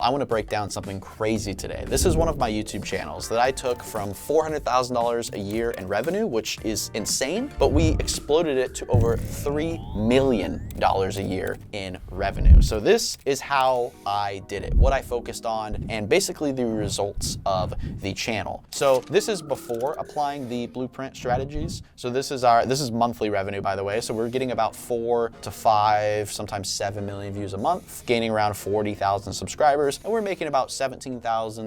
I want to break down something crazy today. This is one of my YouTube channels that I took from $400,000 a year in revenue, which is insane, but we exploded it to over $3 million a year in revenue. So this is how I did it, what I focused on, and basically the results of the channel. So this is before applying the blueprint strategies. So this is monthly revenue, by the way. So we're getting about 4 to 5, sometimes 7 million views a month, gaining around 40,000 subscribers. And we're making about $17,000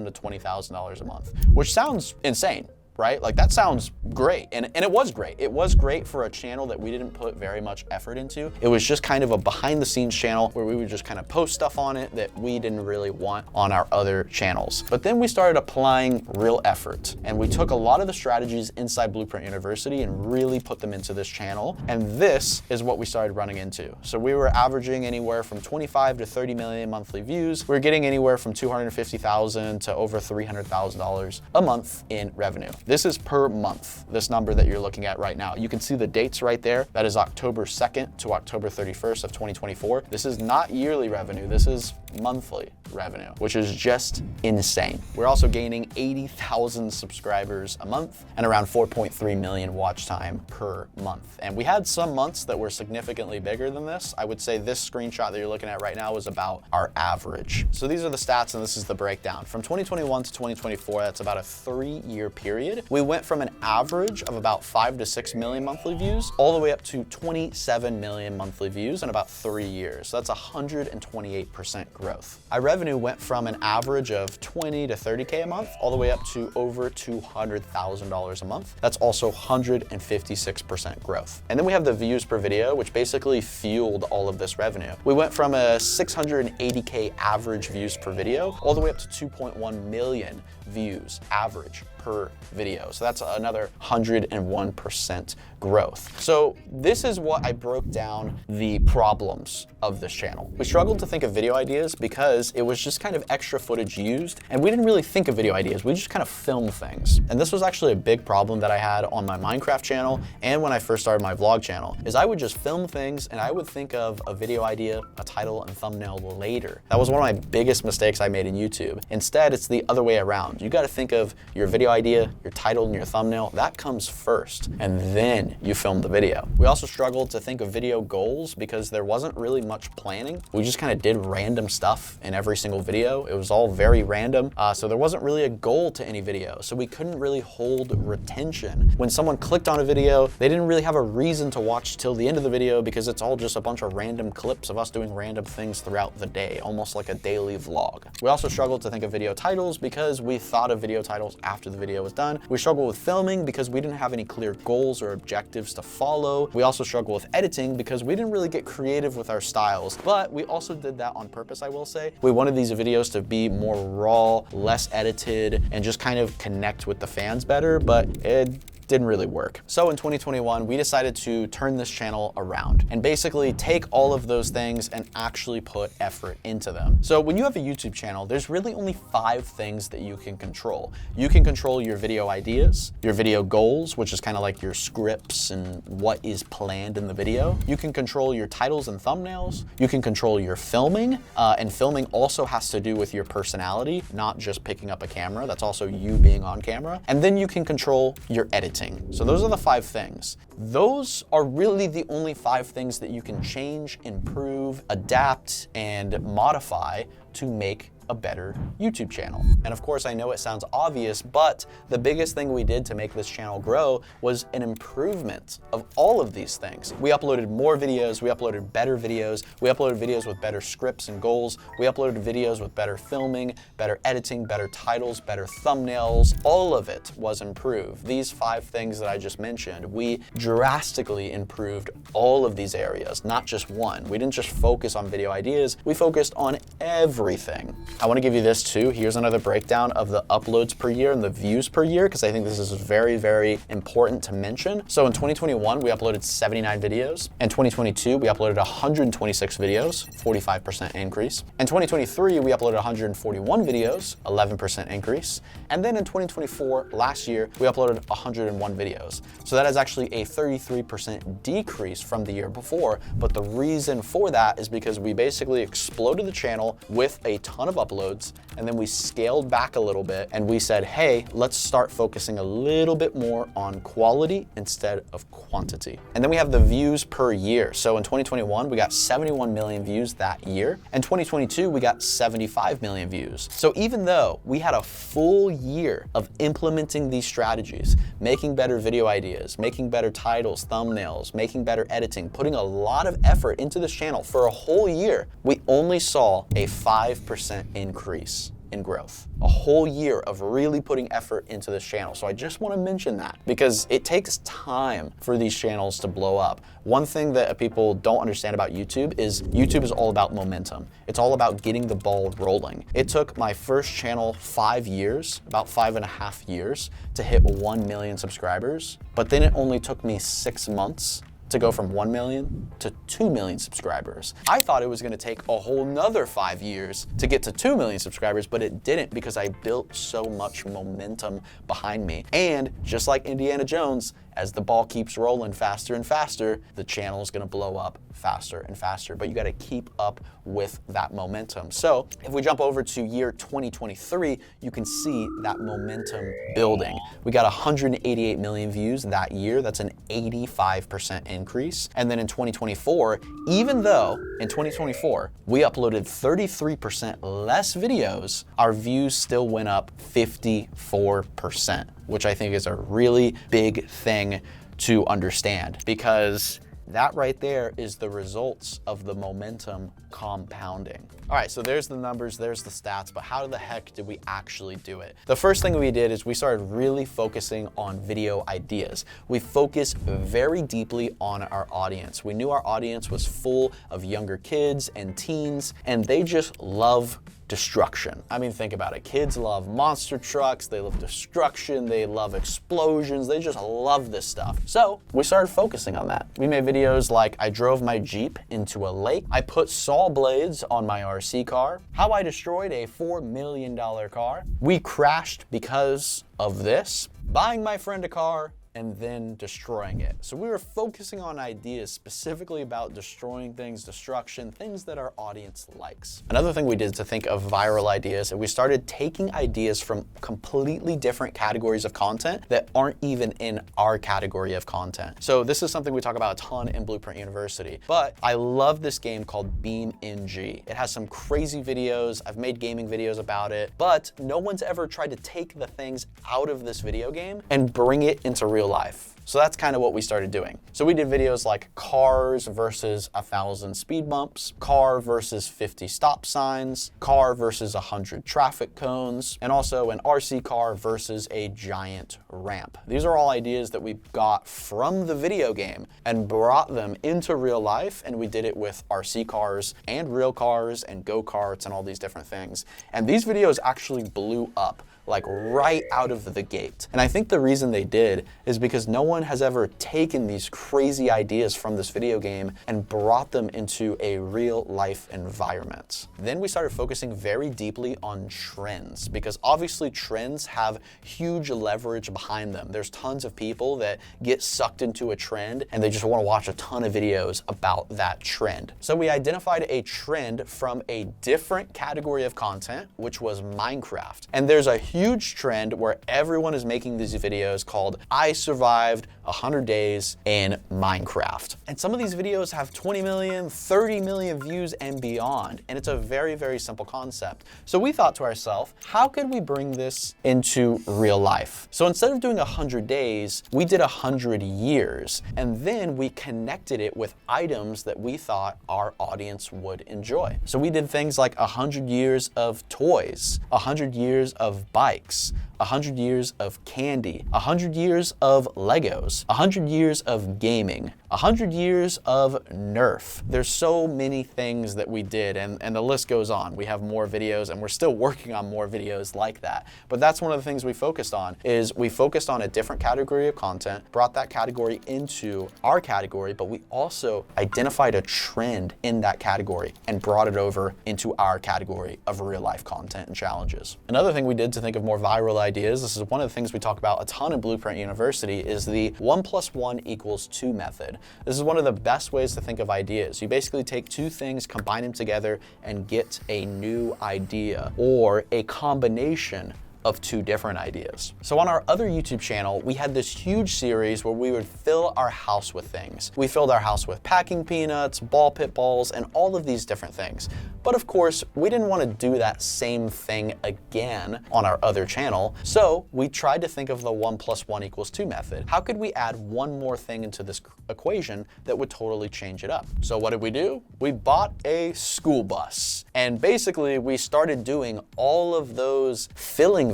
to $20,000 a month, which sounds insane, right? Like that sounds great. And it was great. It was great for a channel that we didn't put very much effort into. It was just kind of a behind the scenes channel where we would just kind of post stuff on it that we didn't really want on our other channels. But then we started applying real effort, and we took a lot of the strategies inside Blueprint University and really put them into this channel. And this is what we started running into. So we were averaging anywhere from 25 to 30 million monthly views. We're getting anywhere from 250,000 to over $300,000 a month in revenue. This is per month, this number that you're looking at right now. You can see the dates right there. That is October 2nd to October 31st of 2024. This is not yearly revenue. This is monthly revenue, which is just insane. We're also gaining 80,000 subscribers a month and around 4.3 million watch time per month. And we had some months that were significantly bigger than this. I would say this screenshot that you're looking at right now is about our average. So these are the stats and this is the breakdown. From 2021 to 2024, that's about a 3-year period. We went from an average of about 5 to 6 million monthly views all the way up to 27 million monthly views in about 3 years. So that's 128% growth. Our revenue went from an average of 20 to 30K a month all the way up to over $200,000 a month. That's also 156% growth. And then we have the views per video, which basically fueled all of this revenue. We went from a 680K average views per video all the way up to 2.1 million views average per video. So that's another 101% growth. So this is what I broke down the problems of this channel. We struggled to think of video ideas because it was just kind of extra footage used, and we didn't really think of video ideas. We just kind of film things. And this was actually a big problem that I had on my Minecraft channel and when I first started my vlog channel, is I would just film things and I would think of a video idea, a title, and thumbnail later. That was one of my biggest mistakes I made in YouTube. Instead, it's the other way around. You got to think of your video idea, your title, and your thumbnail. That comes first, and then you film the video. We also struggled to think of video goals because there wasn't really much planning. We just kind of did random stuff in every single video. It was all very random, so there wasn't really a goal to any video. So we couldn't really hold retention. When someone clicked on a video, they didn't really have a reason to watch till the end of the video because it's all just a bunch of random clips of us doing random things throughout the day, almost like a daily vlog. We also struggled to think of video titles because we thought of video titles after the video was done. We struggled with filming because we didn't have any clear goals or objectives to follow. We also struggled with editing because we didn't really get creative with our styles, but we also did that on purpose, I will say. We wanted these videos to be more raw, less edited, and just kind of connect with the fans better, but it didn't really work. So in 2021, we decided to turn this channel around and basically take all of those things and actually put effort into them. So when you have a YouTube channel, there's really only 5 things that you can control. You can control your video ideas, your video goals, which is kind of like your scripts and what is planned in the video. You can control your titles and thumbnails. You can control your filming, and filming also has to do with your personality, not just picking up a camera. That's also you being on camera. And then you can control your editing. So those are the 5 things. Those are really the only 5 things that you can change, improve, adapt, and modify to make a better YouTube channel. And of course, I know it sounds obvious, but the biggest thing we did to make this channel grow was an improvement of all of these things. We uploaded more videos, we uploaded better videos, we uploaded videos with better scripts and goals, we uploaded videos with better filming, better editing, better titles, better thumbnails. All of it was improved. These 5 things that I just mentioned, we drastically improved all of these areas, not just one. We didn't just focus on video ideas, we focused on everything. I want to give you this too. Here's another breakdown of the uploads per year and the views per year, because I think this is very, very important to mention. So in 2021, we uploaded 79 videos. In 2022, we uploaded 126 videos, 45% increase. In 2023, we uploaded 141 videos, 11% increase. And then in 2024, last year, we uploaded 101 videos. So that is actually a 33% decrease from the year before. But the reason for that is because we basically exploded the channel with a ton of uploads, and then we scaled back a little bit and we said, hey, let's start focusing a little bit more on quality instead of quantity. And then we have the views per year. So in 2021, we got 71 million views that year. And 2022, we got 75 million views. So even though we had a full year of implementing these strategies, making better video ideas, making better titles, thumbnails, making better editing, putting a lot of effort into this channel for a whole year, we only saw a 5% increase in growth. A whole year of really putting effort into this channel. So I just want to mention that because it takes time for these channels to blow up. One thing that people don't understand about YouTube is all about momentum. It's all about getting the ball rolling. It took my first channel 5 years, about 5.5 years, to hit 1 million subscribers, but then it only took me 6 months to go from 1 million to 2 million subscribers. I thought it was gonna take a whole nother 5 years to get to 2 million subscribers, but it didn't because I built so much momentum behind me. And just like Indiana Jones, as the ball keeps rolling faster and faster, the channel is gonna blow up faster and faster, but you gotta keep up with that momentum. So if we jump over to year 2023, you can see that momentum building. We got 188 million views that year. That's an 85% increase. And then in 2024, even though in 2024, we uploaded 33% less videos, our views still went up 54%, which I think is a really big thing to understand because that right there is the results of the momentum compounding. All right, so there's the numbers, there's the stats, but how the heck did we actually do it? The first thing we did is we started really focusing on video ideas. We focused very deeply on our audience. We knew our audience was full of younger kids and teens, and they just love destruction. I mean, think about it. Kids love monster trucks, they love destruction, they love explosions, they just love this stuff. So we started focusing on that. We made videos like I drove my Jeep into a lake, I put saw blades on my RC car, how I destroyed a $4 million car, we crashed because of this, buying my friend a car, and then destroying it. So we were focusing on ideas specifically about destroying things, destruction, things that our audience likes. Another thing we did to think of viral ideas is we started taking ideas from completely different categories of content that aren't even in our category of content. So this is something we talk about a ton in Blueprint University, but I love this game called BeamNG. It has some crazy videos. I've made gaming videos about it, but no one's ever tried to take the things out of this video game and bring it into real life. So that's kind of what we started doing. So we did videos like cars versus 1,000 speed bumps, car versus 50 stop signs, car versus 100 traffic cones, and also an RC car versus a giant ramp. These are all ideas that we got from the video game and brought them into real life, and we did it with RC cars and real cars and go-karts and all these different things. And these videos actually blew up like right out of the gate. And I think the reason they did is because no one has ever taken these crazy ideas from this video game and brought them into a real life environment. Then we started focusing very deeply on trends because obviously trends have huge leverage behind them. There's tons of people that get sucked into a trend and they just want to watch a ton of videos about that trend. So we identified a trend from a different category of content, which was Minecraft. And there's a huge trend where everyone is making these videos called I survived 100 days in Minecraft. And some of these videos have 20 million, 30 million views and beyond. And it's a very, very simple concept. So we thought to ourselves, how could we bring this into real life? So instead of doing 100 days, we did 100 years. And then we connected it with items that we thought our audience would enjoy. So we did things like 100 years of toys, 100 years of bikes, 100 years of candy, 100 years of Legos, 100 years of gaming, 100 years of Nerf. There's so many things that we did, and the list goes on. We have more videos, and we're still working on more videos like that. But that's one of the things we focused on, is we focused on a different category of content, brought that category into our category, but we also identified a trend in that category and brought it over into our category of real life content and challenges. Another thing we did to think of more viral ideas, this is one of the things we talk about a ton in Blueprint University, is the the 1 + 1 = 2 method. This is one of the best ways to think of ideas. You basically take two things, combine them together, and get a new idea, or a combination of two different ideas. So on our other YouTube channel, we had this huge series where we would fill our house with things. We filled our house with packing peanuts, ball pit balls, and all of these different things. But of course, we didn't want to do that same thing again on our other channel, so we tried to think of the 1 + 1 = 2 method. How could we add one more thing into this equation that would totally change it up? So what did we do? We bought a school bus. And basically, we started doing all of those filling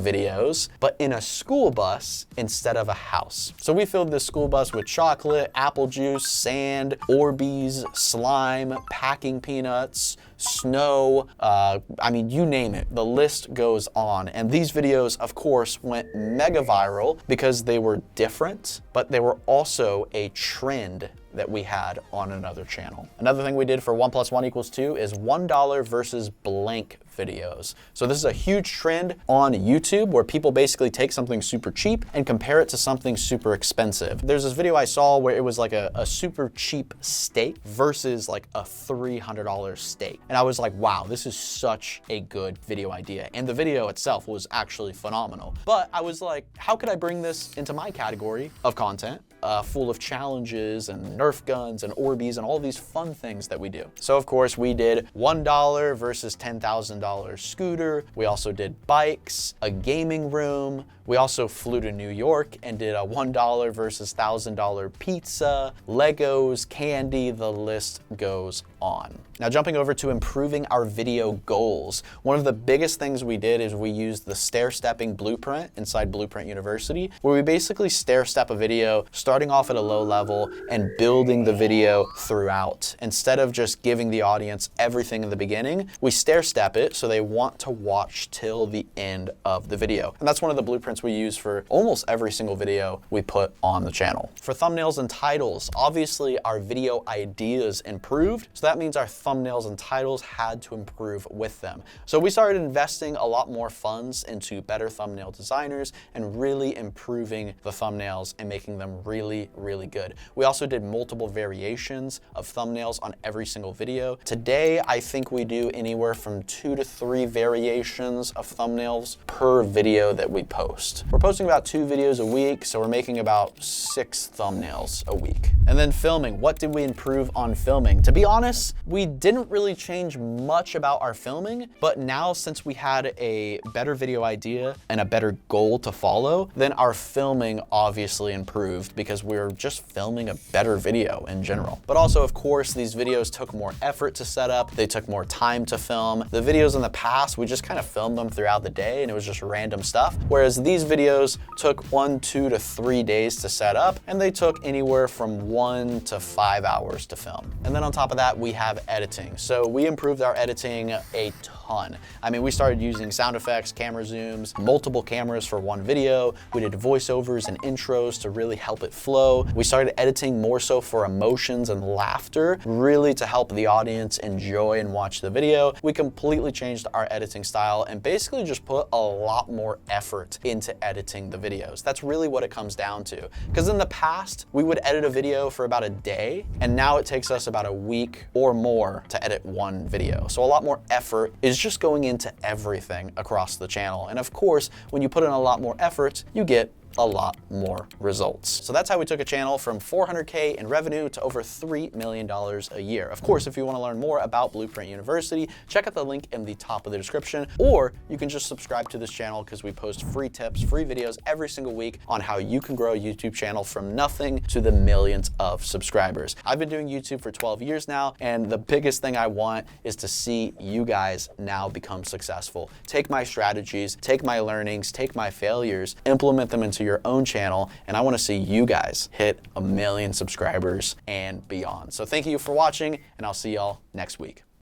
videos, but in a school bus instead of a house. So we filled this school bus with chocolate, apple juice, sand, Orbeez, slime, packing peanuts, snow, I mean, you name it, the list goes on. And these videos, of course, went mega viral because they were different, but they were also a trend that we had on another channel. Another thing we did for 1 + 1 = 2 is $1 versus blank videos. So this is a huge trend on YouTube where people basically take something super cheap and compare it to something super expensive. There's this video I saw where it was like a super cheap steak versus like a $300 steak. And I was like, wow, this is such a good video idea. And the video itself was actually phenomenal. But I was like, how could I bring this into my category of content? Full of challenges and Nerf guns and Orbeez and all these fun things that we do. So of course we did $1 versus $10,000 scooter. We also did bikes, a gaming room. We also flew to New York and did a $1 versus $1,000 pizza, Legos, candy, the list goes on. Now jumping over to improving our video goals. One of the biggest things we did is we used the stair-stepping blueprint inside Blueprint University, where we basically stair-step a video, starting off at a low level and building the video throughout. Instead of just giving the audience everything in the beginning, we stair-step it so they want to watch till the end of the video. And that's one of the blueprints we use for almost every single video we put on the channel. For thumbnails and titles, obviously our video ideas improved, so that means our thumbnails and titles had to improve with them. So we started investing a lot more funds into better thumbnail designers and really improving the thumbnails and making them really, really good. We also did multiple variations of thumbnails on every single video. Today, I think we do anywhere from 2 to 3 variations of thumbnails per video that we post. We're posting about 2 videos a week, so we're making about 6 thumbnails a week. And then filming, what did we improve on filming? To be honest, we didn't really change much about our filming, but now since we had a better video idea and a better goal to follow, then our filming obviously improved because we're just filming a better video in general. But also, of course, these videos took more effort to set up. They took more time to film. The videos in the past, we just kind of filmed them throughout the day and it was just random stuff. Whereas these videos took 1, 2 to 3 days to set up, and they took anywhere from 1 to 5 hours to film. And then on top of that, we have editing. So we improved our editing a ton. I mean, we started using sound effects, camera zooms, multiple cameras for one video. We did voiceovers and intros to really help it flow. We started editing more so for emotions and laughter, really to help the audience enjoy and watch the video. We completely changed our editing style and basically just put a lot more effort into editing the videos. That's really what it comes down to. Because in the past, we would edit a video for about a day, and now it takes us about a week or more to edit one video. So a lot more effort is just going into everything across the channel. And of course, when you put in a lot more effort, you get a lot more results. So that's how we took a channel from 400K in revenue to over $3 million a year. Of course, if you want to learn more about Blueprint University, check out the link in the top of the description, or you can just subscribe to this channel because we post free tips, free videos every single week on how you can grow a YouTube channel from nothing to the millions of subscribers. I've been doing YouTube for 12 years now, and the biggest thing I want is to see you guys now become successful. Take my strategies, take my learnings, take my failures, implement them into your own channel, and I want to see you guys hit 1 million subscribers and beyond. So thank you for watching, and I'll see y'all next week.